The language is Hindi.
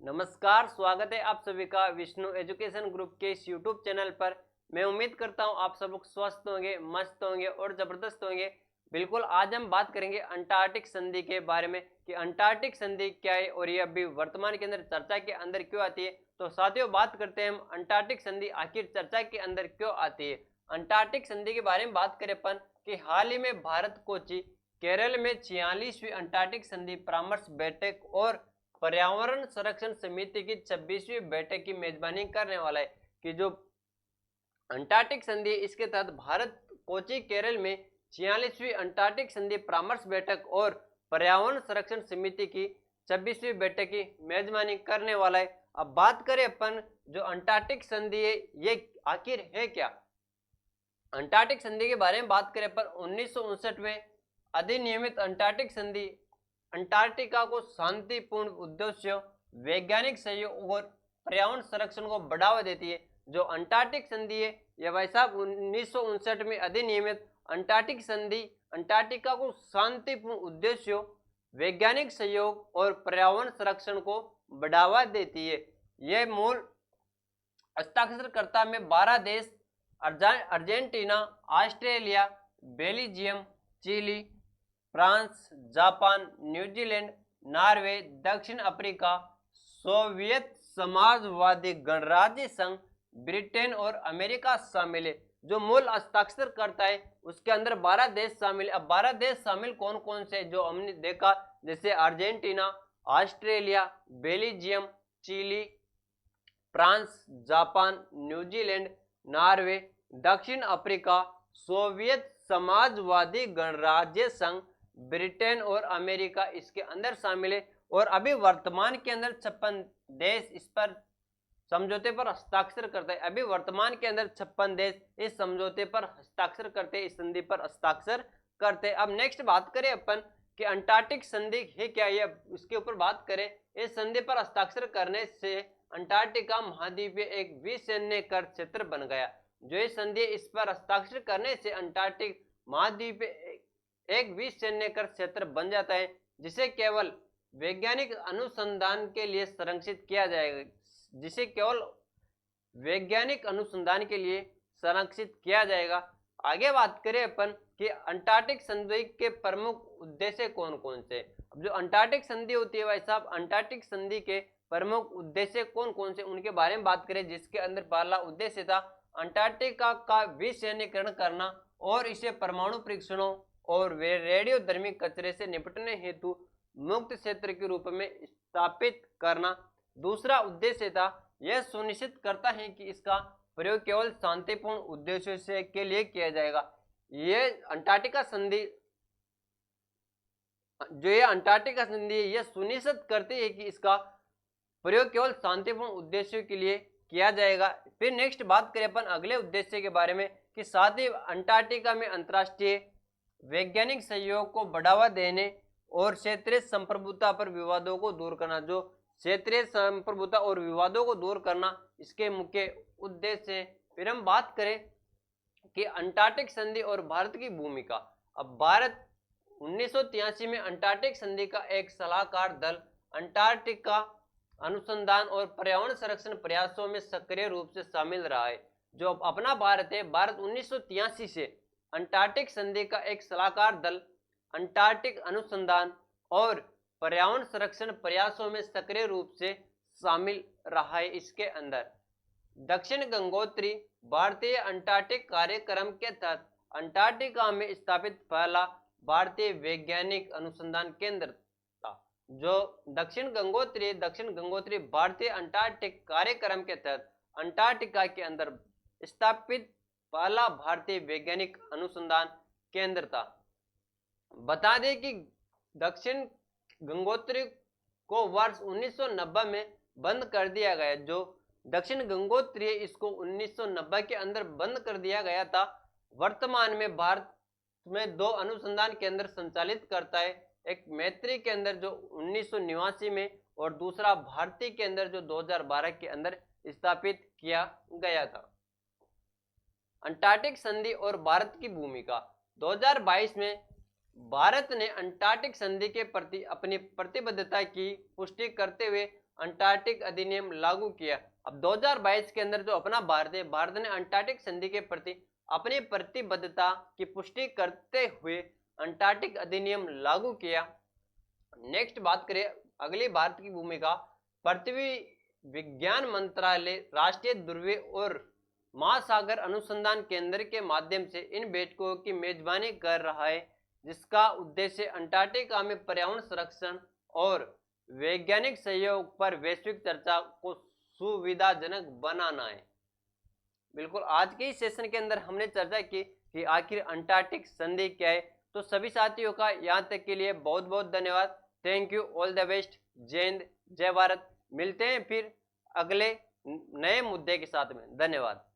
नमस्कार, स्वागत है आप सभी का विष्णु एजुकेशन ग्रुप के इस यूट्यूब चैनल पर। मैं उम्मीद करता हूं आप सब लोग स्वस्थ होंगे, मस्त होंगे और ज़बरदस्त होंगे। बिल्कुल, आज हम बात करेंगे अंटार्कटिक संधि के बारे में कि अंटार्कटिक संधि क्या है और ये अभी वर्तमान के अंदर चर्चा के अंदर क्यों आती है। तो साथियों, बात करते हैं हम अंटार्कटिक संधि आखिर चर्चा के अंदर क्यों आती है। अंटार्कटिक संधि के बारे में बात करें अपन कि हाल ही में भारत कोची केरल में 46वीं अंटार्कटिक संधि परामर्श बैठक और पर्यावरण संरक्षण समिति की 26वीं बैठक की मेजबानी करने वाला है कि जो अंटार्कटिक संधि, इसके तहत भारत कोची केरल में 46वीं अंटार्कटिक संधि परामर्श बैठक और पर्यावरण संरक्षण समिति की 26वीं बैठक की मेजबानी करने वाला है। अब बात करें अपन जो अंटार्कटिक संधि है ये आखिर है क्या। अंटार्कटिक संधि के बारे में बात करें पर 1959 में अधिनियमित अंटार्कटिक संधि अंटार्कटिका को शांतिपूर्ण उद्देश्यों, वैज्ञानिक सहयोग और पर्यावरण संरक्षण को बढ़ावा देती है। जो अंटार्कटिक संधि है यह भाई साहब 1959 में अधिनियमित अंटार्कटिक संधि अंटार्कटिका को शांतिपूर्ण उद्देश्यों, वैज्ञानिक सहयोग और पर्यावरण संरक्षण को बढ़ावा देती है। यह मूल हस्ताक्षरकर्ता में 12 देश Argentina, Australia, Belgium, Chile, France, Japan, New Zealand, Norway, दक्षिण अफ्रीका, सोवियत समाजवादी गणराज्य संघ, ब्रिटेन और अमेरिका शामिल है। जो मूल हस्ताक्षर करता है उसके अंदर 12 देश शामिल है। अब 12 देश शामिल कौन कौन से जो हमने देखा, जैसे Argentina, Australia, Belgium, Chile, France, Japan, New Zealand, Norway, दक्षिण अफ्रीका, सोवियत समाजवादी गणराज्य संघ, ब्रिटेन और अमेरिका इसके अंदर शामिल है। और अभी वर्तमान के अंदर 56 देश इस पर समझौते पर हस्ताक्षर करते हैं। अभी वर्तमान के अंदर 56 देश इस समझौते पर हस्ताक्षर करते हैं, इस संधि पर हस्ताक्षर करते हैं। अब नेक्स्ट बात करें अपन कि अंटार्कटिक संधि है क्या, ये उसके ऊपर बात करें। इस संधि पर हस्ताक्षर करने से अंटार्कटिका महाद्वीप एक विसैन्य कर क्षेत्र बन गया। जो ये संधि, इस पर हस्ताक्षर करने से अंटार्कटिक महाद्वीप एक विसैन्य कर क्षेत्र बन जाता है, जिसे केवल वैज्ञानिक अनुसंधान के लिए संरक्षित किया जाएगा, जिसे केवल वैज्ञानिक अनुसंधान के लिए संरक्षित किया जाएगा। आगे बात करें अपन कि अंटार्कटिक संधि के प्रमुख उद्देश्य कौन कौन से। अब जो अंटार्कटिक संधि होती है भाई साहब, अंटार्कटिक संधि के प्रमुख उद्देश्य कौन कौन से उनके बारे में बात करें, जिसके अंदर पहला उद्देश्य था अंटार्कटिका का विसैन्यीकरण करना और इसे परमाणु परीक्षणों और रेडियोधर्मी कचरे से निपटने हेतु मुक्त क्षेत्र के रूप में स्थापित करना। दूसरा उद्देश्य था यह सुनिश्चित करता है कि इसका प्रयोग केवल शांतिपूर्ण उद्देश्यों से के लिए किया जाएगा। ये अंटार्कटिका संधि यह सुनिश्चित करती है कि इसका प्रयोग केवल शांतिपूर्ण उद्देश्यों के लिए किया जाएगा। फिर नेक्स्ट बात करें अपन अगले उद्देश्य के बारे में कि साथ ही अंटार्कटिका में अंतर्राष्ट्रीय वैज्ञानिक सहयोग को बढ़ावा देने और क्षेत्रीय संप्रभुता पर विवादों को दूर करना। जो क्षेत्रीय संप्रभुता और विवादों को दूर करना इसके मुख्य उद्देश्य है। फिर हम बात करें कि अंटार्कटिक संधि और भारत की भूमिका। अब भारत 1983 में अंटार्कटिक संधि का एक सलाहकार दल अंटार्कटिका अनुसंधान और पर्यावरण संरक्षण प्रयासों में सक्रिय रूप से शामिल रहा है। जो अपना भारत है, भारत 1983 से अंटार्कटिक संधि का एक सलाहकार दल अंटार्कटिक अनुसंधान और पर्यावरण संरक्षण प्रयासों में सक्रिय रूप से शामिल रहा है। इसके अंदर दक्षिण गंगोत्री भारतीय अंटार्कटिक कार्यक्रम के तहत अंटार्कटिका में स्थापित पहला भारतीय वैज्ञानिक अनुसंधान केंद्र था। जो दक्षिण गंगोत्री भारतीय अंटार्कटिक कार्यक्रम के तहत अंटार्कटिका के अंदर स्थापित पहला भारतीय वैज्ञानिक अनुसंधान केंद्र था। बता दें कि दक्षिण गंगोत्री को वर्ष 1990 में बंद कर दिया गया। जो दक्षिण गंगोत्री इसको 1990 के अंदर बंद कर दिया गया था। वर्तमान में भारत में 2 अनुसंधान केंद्र संचालित करता है, एक मैत्री के अंदर जो 1989 में और दूसरा भारती के अंदर जो 2012 के अंदर स्थापित किया गया था। अंटार्कटिक संधि और भारत की भूमिका। 2022 में भारत ने अंटार्कटिक संधि के प्रति अपनी प्रतिबद्धता की पुष्टि करते हुए अंटार्कटिक अधिनियम लागू किया। अब 2022 के अंदर जो अपना भारत है, भारत ने अंटार्कटिक संधि के प्रति अपनी प्रतिबद्धता की पुष्टि करते हुए अंटार्कटिक अधिनियम लागू किया। नेक्स्ट बात करें अगली भारत की भूमिका, पृथ्वी विज्ञान मंत्रालय राष्ट्रीय ध्रुवीय और महासागर अनुसंधान केंद्र के माध्यम से इन बैठकों की मेजबानी कर रहा है, जिसका उद्देश्य अंटार्कटिका में पर्यावरण संरक्षण और वैज्ञानिक सहयोग पर वैश्विक चर्चा को सुविधाजनक बनाना है। बिल्कुल आज के इस सेशन के अंदर हमने चर्चा की कि आखिर अंटार्कटिक संधि क्या है। तो सभी साथियों का यहाँ तक के लिए बहुत बहुत धन्यवाद। Thank you, all the best, जय हिंद, जय भारत। मिलते हैं फिर अगले नए मुद्दे के साथ में। धन्यवाद।